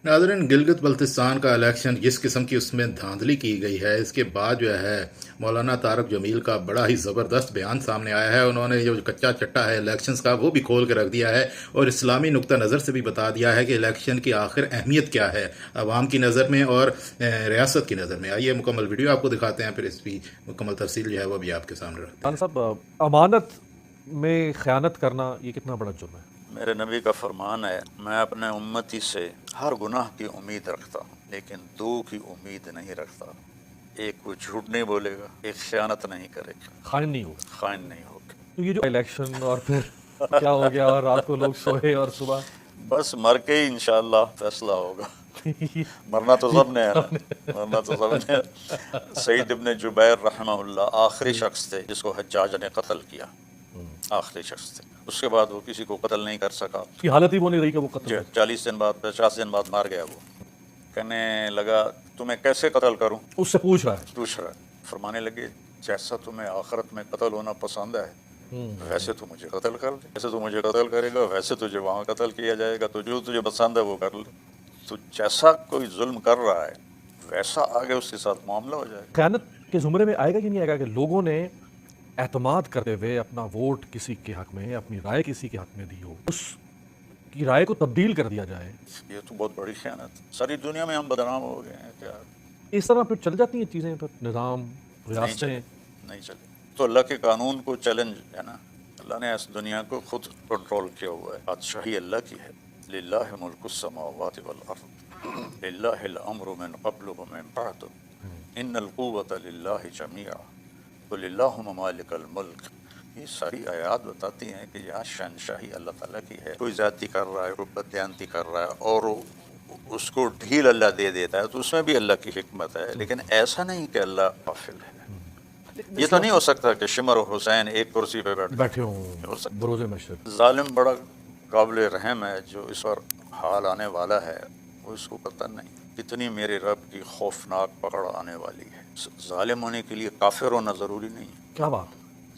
नाज़रीन, गिलगित बल्तिस्तान का इलेक्शन जिस किस्म की उसमें धांधली की गई है, इसके बाद जो है मौलाना तारक जमील का बड़ा ही ज़बरदस्त बयान सामने आया है। उन्होंने जो कच्चा चट्टा है इलेक्शंस का वो भी खोल के रख दिया है और इस्लामी नुक्ता नज़र से भी बता दिया है कि इलेक्शन की आखिर अहमियत क्या है अवाम की नज़र में और रियासत की नज़र में। आइए मुकम्मल वीडियो आपको दिखाते हैं, फिर इसकी मुकम्मल तफसील जो है वो भी आपके सामने रखते खान हैं। साहब, अमानत में ख़यानत करना ये कितना बड़ा जुर्म है? मेरे नबी का फरमान है, मैं अपने उम्मती से हर गुनाह की उम्मीद रखता हूँ, लेकिन दो की उम्मीद नहीं रखता। एक वो झूठ नहीं बोलेगा, एक ख़यानत नहीं करेगा, खाइन नहीं होगा। खाइन नहीं होगा। तो ये जो इलेक्शन और फिर क्या हो गया और रात को लोग सोए और सुबह बस मर के ही इंशाअल्लाह फैसला होगा। मरना तो सब ने है ना, मरना तो सब ने। सईद इब्न जुबैर रहमहुल्लाह आखिरी शख्स थे जिसको हज्जाज ने कत्ल किया, आखिरी शख्स थे। उसके बाद वो किसी को कत्ल नहीं कर सका। की हालत ही वो नहीं रही कि वो कत्ल करे। 40 दिन बाद 50 दिन बाद मार गया वो। कहने लगा, तुम्हें कैसे कत्ल करूं? उससे पूछ रहा है। पूछ रहा है। फरमाने लगे, जैसा तुम्हें आखिरत में कत्ल होना पसंद है वैसे तो मुझे कत्ल कर ले, जैसे तू मुझे कत्ल करेगा वैसे तुझे वहाँ कत्ल किया जाएगा, तो जो तुझे पसंद है वो कर ले। तो जैसा कोई जुल्म कर रहा है वैसा आगे उसके साथ मामला हो जाएगा। ख़यानत के ज़ुमरे में आएगा कि नहीं आएगा कि लोगों ने एतमाद करते हुए अपना वोट किसी के हक़ में, अपनी राय किसी के हक़ में दी हो, उसकी राय को तब्दील कर दिया जाए। ये तो बहुत बड़ी खयानत। सारी दुनिया में हम बदनाम हो गए हैं क्या? इस तरह फिर चल जाती हैं चीज़ें, फिर निज़ाम, नहीं रियासतें। चले, नहीं चले। तो अल्लाह के कानून को चैलेंज है ना, अल्लाह ने इस दुनिया को खुद कंट्रोल किया हुआ है। बादशाही अल्लाह की है। लिल्लाहि मुल्कुस समावाति वल अर्द लिल्लाहिल अम्रु मिन क़ब्लु व मिन बअद इन्नल क़ुव्वत लिल्लाहि जमीअ क़ुल अल्लाहुम्मा मालिकल मुल्क। ये सारी आयात बताती हैं कि यहाँ शहनशाही अल्लाह ताला की है। कोई ज़्यादती कर रहा है, कोई बदयांती कर रहा है और उसको ढील अल्लाह दे देता है, तो उसमें भी अल्लाह की हिकमत है। लेकिन ऐसा नहीं कि अल्लाह गाफिल है। ये तो नहीं हो सकता कि शिमर और हुसैन एक कुर्सी पे बैठे हो हों सकता। बरोज़े मशर। जालिम बड़ा काबिल रहम है, जो इस पर हाल आने वाला है वो इसको पता नहीं। कितनी मेरे रब की खौफनाक पकड़ आने वाली है। जालिम होने के लिए काफिर होना ज़रूरी नहीं है। क्या बात?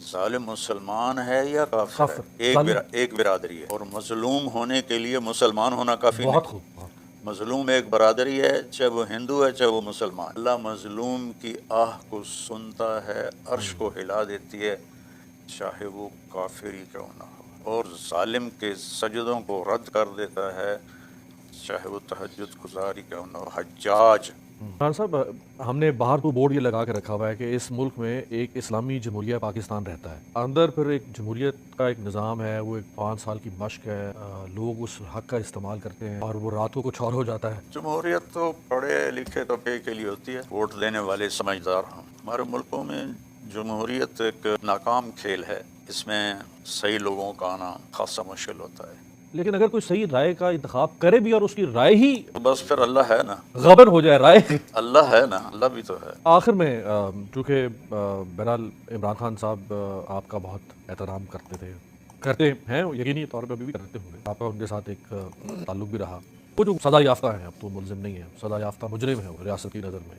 जालिम मुसलमान है या काफिर है, काफिर। एक बिरादरी है। और मजलूम होने के लिए मुसलमान होना काफ़ी बहुत नहीं। खूब। मजलूम एक बरादरी है, चाहे वो हिंदू है चाहे वो मुसलमान। अल्लाह मजलूम की आह को सुनता है, अर्श को हिला देती है, चाहे वो काफिर ही क्यों ना हो। और जालिम के सजदों को रद्द कर देता है, चाहे वो तहज्जुद गुजार ही क्यों ना हो। हज्जाज। खान साहब, हमने बाहर तो बोर्ड ये लगा के रखा हुआ है कि इस मुल्क में एक इस्लामी जमहूरिया पाकिस्तान रहता है, अंदर फिर एक जमहूरियत का एक निज़ाम है, वो एक 5 साल की मश्क है, लोग उस हक़ का इस्तेमाल करते हैं और वो रात को कुछ और हो जाता है। जमहूरियत तो पढ़े लिखे तबके के लिए होती है, वोट देने वाले समझदार हों। हमारे मुल्कों में जमहूरियत एक नाकाम खेल है, इसमें सही लोगों का आना खासा मुश्किल होता है। लेकिन अगर कोई सही राय का इंतखाब करे भी और उसकी राय ही तो बस फिर अल्लाह है ना, गबन हो जाए राय। अल्लाह है ना, अल्लाह भी तो है। आखिर में चूँकि बहरहाल इमरान खान साहब आपका बहुत एहतराम करते हैं, यकीनी तौर पर अभी भी करते होंगे, आपका उनके साथ एक ताल्लुक भी रहा। वो जो सज़ा याफ्ता हैं, अब तो मुलजिम नहीं है, सज़ा याफ्ता मुजरिम है रियासत की नज़र में,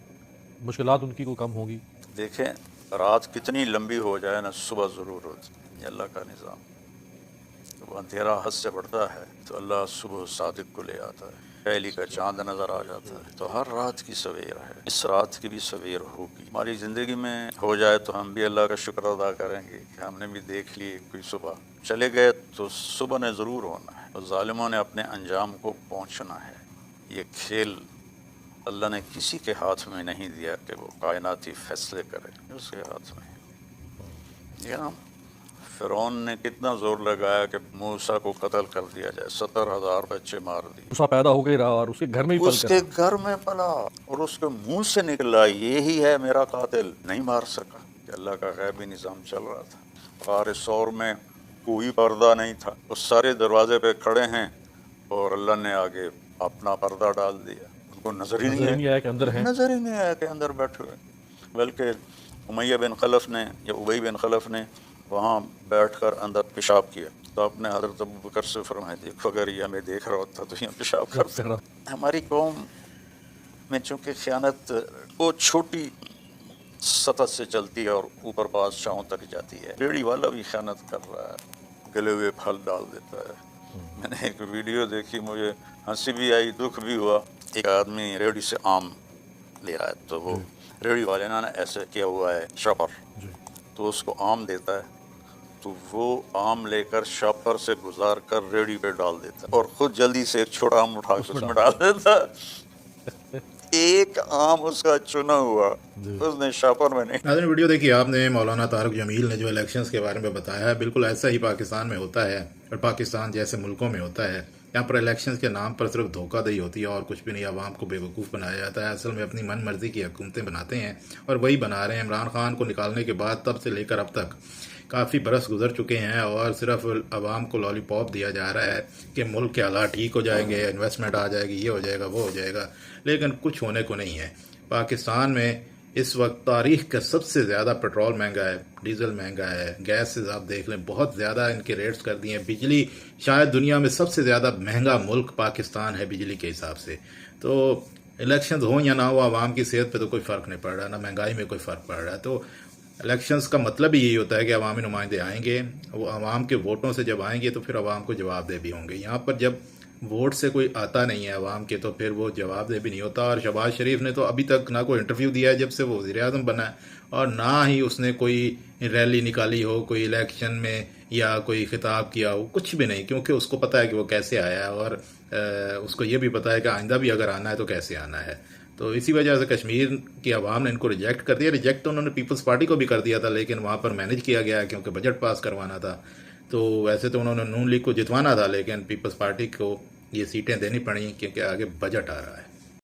मुश्किलात उनकी को कम होगी। देखें, रात कितनी लंबी हो जाए ना, सुबह ज़रूर होती है। ये अल्लाह का निज़ाम। जब अंधेरा हद से बढ़ता है तो अल्लाह सुबह सादिक को ले आता है, पहली का चांद नज़र आ जाता है। तो हर रात की सवेर है, इस रात की भी सवेर होगी। हमारी ज़िंदगी में हो जाए तो हम भी अल्लाह का शुक्र अदा करेंगे कि हमने भी देख ली कोई सुबह। चले गए तो सुबह ने ज़रूर होना है, और ज़ालिमों ने अपने अंजाम को पहुँचना है। ये खेल अल्लाह ने किसी के हाथ में नहीं दिया कि वो कायनाती फैसले करे, उसके हाथ में है। या फ़िरौन ने कितना ज़ोर लगाया कि मूसा को कत्ल कर दिया जाए, 70,000 बच्चे मार दिए। मूसा पैदा हो गई रहा और उसके घर में ही उसके घर में पला और उसके मुंह से निकला, ये ही है मेरा कातिल। नहीं मार सका कि अल्लाह का गैबी निज़ाम चल रहा था। ग़ार सौर में कोई पर्दा नहीं था, वो सारे दरवाजे पे खड़े हैं और अल्लाह ने आगे अपना पर्दा डाल दिया। उनको नज़र ही नहीं आया कि अंदर हैं। नज़र ही नहीं आया कि अंदर बैठे हुए। बल्कि उमैया बिन खलफ ने या उबई बिन खलफ ने वहाँ बैठकर अंदर पेशाब किया, तो आपने हज़रत अबू बकर से फरमाया, देखो अगर ये हमें देख रहा होता तो यहाँ पेशाब करता। हमारी कौम में चूँकि ख़यानत वो छोटी सतह से चलती है और ऊपर बादशाहों तक जाती है। रेड़ी वाला भी ख़यानत कर रहा है, गले हुए फल डाल देता है। मैंने एक वीडियो देखी, मुझे हंसी भी आई दुख भी हुआ। ایک آدمی ریڑھی سے آم لے رہا ہے تو وہ ریڑھی والے نے ایسے کیا ہوا ہے شاپر، تو اس کو آم دیتا ہے تو وہ آم لے کر شاپر سے گزار کر ریڑھی پہ ڈال دیتا ہے اور خود جلدی سے ایک چھوٹا آم اٹھا کے اس میں ڈال دیتا ہے۔ ایک آم اس کا چنا ہوا اس نے شاپر میں نہیں۔ ناظرین ویڈیو دیکھیے آپ نے، مولانا طارق جمیل نے جو الیکشنز کے بارے میں بتایا ہے، بالکل ایسا ہی پاکستان میں ہوتا ہے اور پاکستان جیسے ملکوں میں ہوتا ہے۔ یہاں پر الیکشنز کے نام پر صرف دھوکہ دہی ہوتی ہے اور کچھ بھی نہیں، عوام کو بے وقوف بنایا جاتا ہے۔ اصل میں اپنی من مرضی کی حکومتیں بناتے ہیں اور وہی بنا رہے ہیں۔ عمران خان کو نکالنے کے بعد تب سے لے کر اب تک کافی برس گزر چکے ہیں اور صرف عوام کو لالی پاپ دیا جا رہا ہے کہ ملک کے حالات ٹھیک ہو جائیں گے، انویسٹمنٹ آ جائے گی، یہ ہو جائے گا، وہ ہو جائے گا، لیکن کچھ ہونے کو نہیں ہے۔ پاکستان میں اس وقت تاریخ کا سب سے زیادہ پیٹرول مہنگا ہے، ڈیزل مہنگا ہے، گیسز آپ دیکھ لیں بہت زیادہ ان کے ریٹس کر دیے ہیں۔ بجلی شاید دنیا میں سب سے زیادہ مہنگا ملک پاکستان ہے بجلی کے حساب سے۔ تو الیکشنز ہوں یا نہ ہو، عوام کی صحت پہ تو کوئی فرق نہیں پڑ رہا، نہ مہنگائی میں کوئی فرق پڑ رہا ہے۔ تو الیکشنز کا مطلب ہی یہی ہوتا ہے کہ عوامی نمائندے آئیں گے، وہ عوام کے ووٹوں سے جب آئیں گے تو پھر عوام کو جواب دہ بھی ہوں گے۔ یہاں پر جب ووٹ سے کوئی آتا نہیں ہے عوام کے تو پھر وہ جواب دہ بھی نہیں ہوتا۔ اور شہباز شریف نے تو ابھی تک نہ کوئی انٹرویو دیا ہے جب سے وہ وزیر اعظم بنا ہے، اور نہ ہی اس نے کوئی ریلی نکالی ہو کوئی الیکشن میں یا کوئی خطاب کیا ہو، کچھ بھی نہیں، کیونکہ اس کو پتہ ہے کہ وہ کیسے آیا ہے اور اس کو یہ بھی پتہ ہے کہ آئندہ بھی اگر آنا ہے تو کیسے آنا ہے۔ تو اسی وجہ سے کشمیر کی عوام نے ان کو ریجیکٹ کر دیا۔ ریجیکٹ تو انہوں نے پیپلز پارٹی کو بھی کر دیا تھا، لیکن وہاں پر مینج کیا گیا کیونکہ بجٹ پاس کروانا تھا۔ تو ویسے تو انہوں نے نون لیگ کو جتوانا تھا، لیکن پیپلز پارٹی کو یہ سیٹیں دینی پڑیں کیونکہ آگے بجٹ آ رہا ہے۔